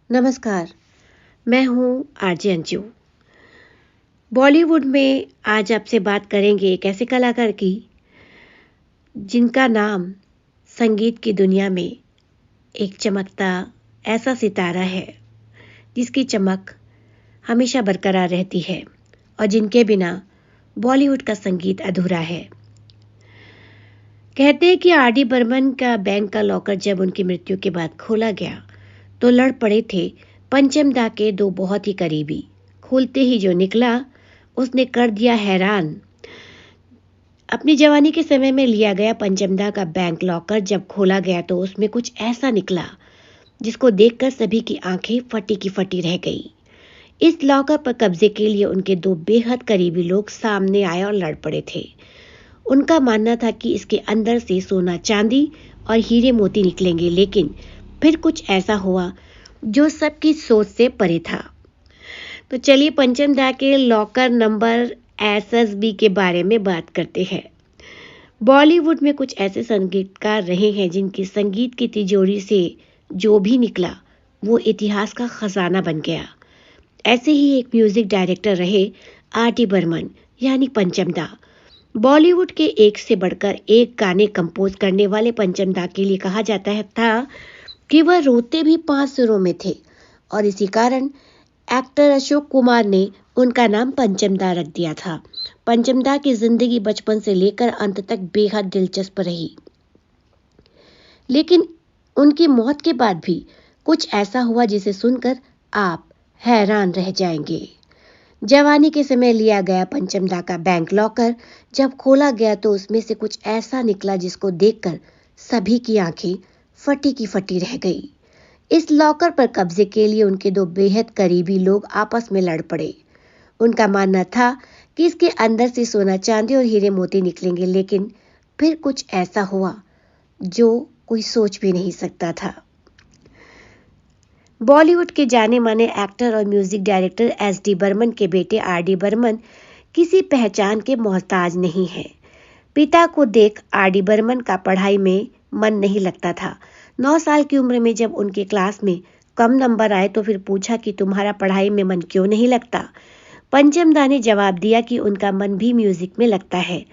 नमस्कार, मैं हूँ आरजे अंजू। बॉलीवुड में आज आपसे बात करेंगे एक ऐसे कलाकार की जिनका नाम संगीत की दुनिया में एक चमकता ऐसा सितारा है जिसकी चमक हमेशा बरकरार रहती है और जिनके बिना बॉलीवुड का संगीत अधूरा है। कहते हैं कि आर डी बर्मन का बैंक का लॉकर जब उनकी मृत्यु के बाद खोला गया तो लड़ पड़े थे पंचम दा के दो बहुत ही करीबी। खोलते ही जो निकला उसने कर दिया हैरान। अपनी जवानी के समय में लिया गया पंचम दा का बैंक लॉकर जब खोला गया तो उसमें कुछ ऐसा निकला जिसको देखकर सभी की आंखें फटी की फटी रह गई। इस लॉकर पर कब्जे के लिए उनके दो बेहद करीबी लोग सामने आए और लड़ पड़े थे। उनका मानना था कि इसके अंदर से सोना चांदी और हीरे मोती निकलेंगे, लेकिन फिर कुछ ऐसा हुआ जो सबकी सोच से परे था। तो चलिए पंचम दा के लॉकर नंबर SSB के बारे में बात करते हैं। बॉलीवुड में कुछ ऐसे संगीतकार रहे हैं जिनकी संगीत की तिजोरी से जो भी निकला वो इतिहास का खजाना बन गया। ऐसे ही एक म्यूजिक डायरेक्टर रहे आर डी बर्मन यानी पंचम दा। बॉलीवुड के एक से बढ़कर एक गाने कंपोज करने वाले पंचम दा के लिए कहा जाता था कि वह रोते भी 5 सुरों में थे और इसी कारण एक्टर अशोक कुमार ने उनका नाम पंचम दा रख दिया था। पंचम दा की जिंदगी बचपन से लेकर अंत तक बेहद दिलचस्प रही, लेकिन उनकी मौत के बाद भी कुछ ऐसा हुआ जिसे सुनकर आप हैरान रह जाएंगे। जवानी के समय लिया गया पंचम दा का बैंक लॉकर जब खोला गया तो उसमें से कुछ ऐसा निकला जिसको देखकर सभी की आंखें फटी की फटी रह गई। इस लॉकर पर कब्जे के लिए उनके दो बेहद करीबी लोग आपस में लड़ पड़े। उनका मानना था कि इसके अंदर से सोना चांदी और हीरे मोती निकलेंगे, लेकिन फिर कुछ ऐसा हुआ जो कोई सोच भी नहीं सकता था। बॉलीवुड के जाने माने एक्टर और म्यूजिक डायरेक्टर SD बर्मन के बेटे RD बर्मन किसी पहचान के मोहताज नहीं है। पिता को देख RD बर्मन का पढ़ाई में मन नहीं लगता था। 9 साल की उम्र में जब उनके क्लास में कम नंबर आए तो फिर पूछा कि तुम्हारा पढ़ाई में मन क्यों नहीं लगता। पंचम दा ने जवाब दिया कि उनका मन भी म्यूजिक में लगता है।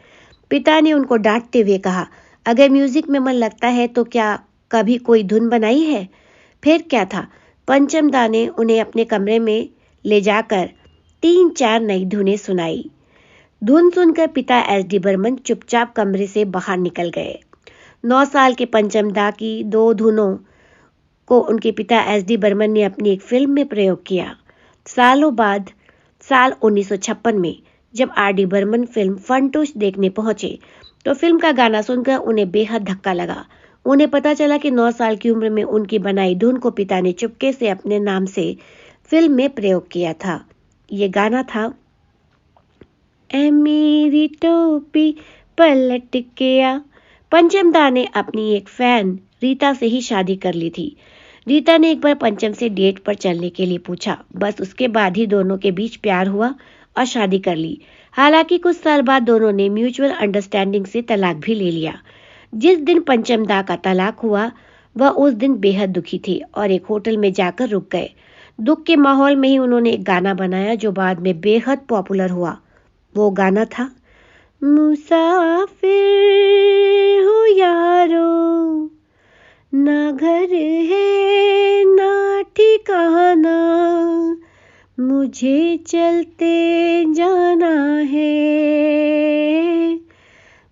पिता ने उनको डांटते हुए कहा, अगर म्यूजिक में मन लगता है तो क्या कभी कोई धुन बनाई है? फिर क्या था, पंचम दा ने उन्हें अपने कमरे में ले जाकर 3-4 नई धुनें सुनाई। धुन सुनकर पिता SD बर्मन चुपचाप कमरे से बाहर निकल गए। 9 साल के पंचम दा की 2 धुनों को उनके पिता SD बर्मन ने अपनी एक फिल्म में प्रयोग किया। सालों बाद साल 1956 में जब RD बर्मन फिल्म फंटूश देखने पहुंचे तो फिल्म का गाना सुनकर उन्हें बेहद धक्का लगा। उन्हें पता चला कि 9 साल की उम्र में उनकी बनाई धुन को पिता ने चुपके से अपने नाम से फिल्म में प्रयोग किया था। ये गाना था, ऐ मेरी टोपी पलट के आ। पंचम दा ने अपनी एक फैन रीता से ही शादी कर ली थी। रीता ने एक बार पंचम से डेट पर चलने के लिए पूछा, बस उसके बाद ही दोनों के बीच प्यार हुआ और शादी कर ली। हालांकि कुछ साल बाद दोनों ने म्यूचुअल अंडरस्टैंडिंग से तलाक भी ले लिया। जिस दिन पंचम दा का तलाक हुआ वह उस दिन बेहद दुखी थे और एक होटल में जाकर रुक गए। दुख के माहौल में ही उन्होंने एक गाना बनाया जो बाद में बेहद पॉपुलर हुआ। वो गाना था, मुसाफिर हूँ यारो, ना घर है ना ठिकाना, मुझे चलते जाना है,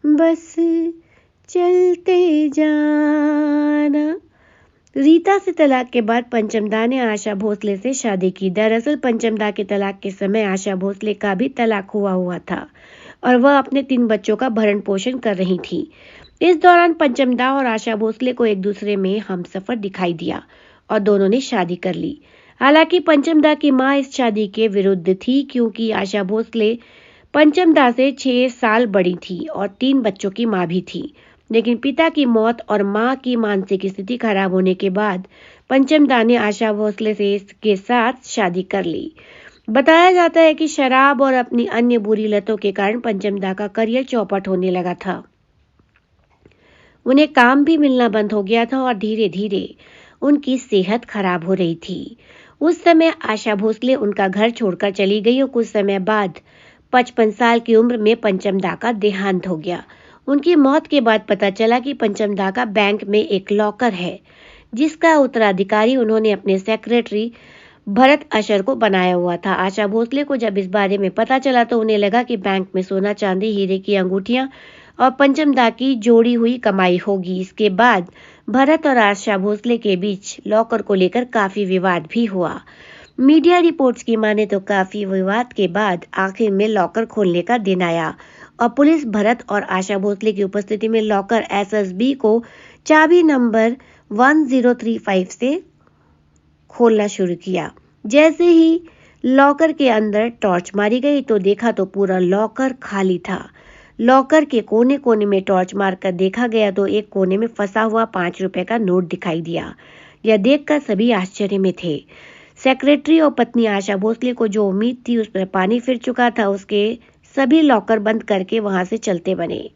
बस चलते जाना। रीता से तलाक के बाद पंचम दा ने आशा भोसले से शादी की। दरअसल पंचम दा के तलाक के समय आशा भोसले का भी तलाक हुआ था और वह अपने 3 बच्चों का भरण पोषण कर रही थी। इस दौरान पंचम दा और आशा भोसले को एक दूसरे में हमसफर दिखाई दिया और दोनों ने शादी कर ली। हालांकि पंचम दा की मां इस शादी के विरुद्ध थी क्योंकि आशा भोसले पंचम दा से 6 साल बड़ी थी और 3 बच्चों की मां भी थी। लेकिन पिता की मौत और मां की मानसिक स्थिति खराब होने के बाद पंचम दा ने आशा भोसले के साथ शादी कर ली। बताया जाता है कि शराब और अपनी अन्य बुरी लतों के कारण पंचम दा का करियर चौपट होने लगा था। उन्हें काम भी मिलना बंद हो गया था और धीरे धीरे उनकी सेहत खराब हो रही थी। उस समय आशा भोसले उनका घर छोड़कर चली गई और कुछ समय बाद 55 साल की उम्र में पंचम दा का देहांत हो गया। उनकी मौत के बाद पता चला कि पंचम दा का बैंक में एक लॉकर है, जिसका उत्तराधिकारी उन्होंने अपने सेक्रेटरी भरत अशर को बनाया हुआ था। आशा भोसले को जब इस बारे में पता चला तो उन्हें लगा कि बैंक में सोना चांदी, हीरे की अंगूठियां और पंचम दा की जोड़ी हुई कमाई होगी। इसके बाद भरत और आशा भोसले के बीच लॉकर को लेकर काफी विवाद भी हुआ। मीडिया रिपोर्ट्स की माने तो काफी विवाद के बाद आखिर में लॉकर खोलने का दिन आया और पुलिस भरत और आशा भोसले की उपस्थिति में लॉकर एसएसबी को चाबी नंबर 1035 से खोलना शुरू किया। जैसे ही लॉकर के अंदर टॉर्च मारी गई तो देखा तो पूरा लॉकर खाली था। लॉकर के कोने कोने में टॉर्च मारकर देखा गया तो एक कोने में फंसा हुआ 5 रुपए का नोट दिखाई दिया। यह देखकर सभी आश्चर्य में थे। सेक्रेटरी और पत्नी आशा भोसले को जो उम्मीद थी उस पर पानी फिर चुका था। उसके सभी लॉकर बंद करके वहां से चलते बने।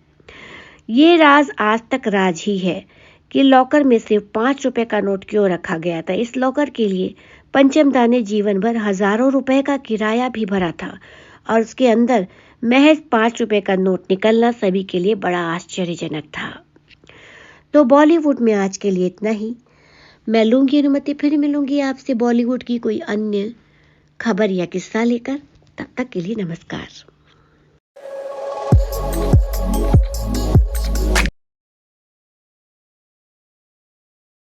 ये राज आज तक राज ही है कि लॉकर में सिर्फ 5 रुपए का नोट क्यों रखा गया था। इस लॉकर के लिए पंचम दा ने जीवन भर हजारों रुपए का किराया भी भरा था और उसके अंदर महज 5 रुपए का नोट निकलना सभी के लिए बड़ा आश्चर्यजनक था। तो बॉलीवुड में आज के लिए इतना ही। मैं लूंगी अनुमति, फिर मिलूंगी आपसे बॉलीवुड की कोई अन्य खबर या किस्सा लेकर। तब तक के लिए नमस्कार।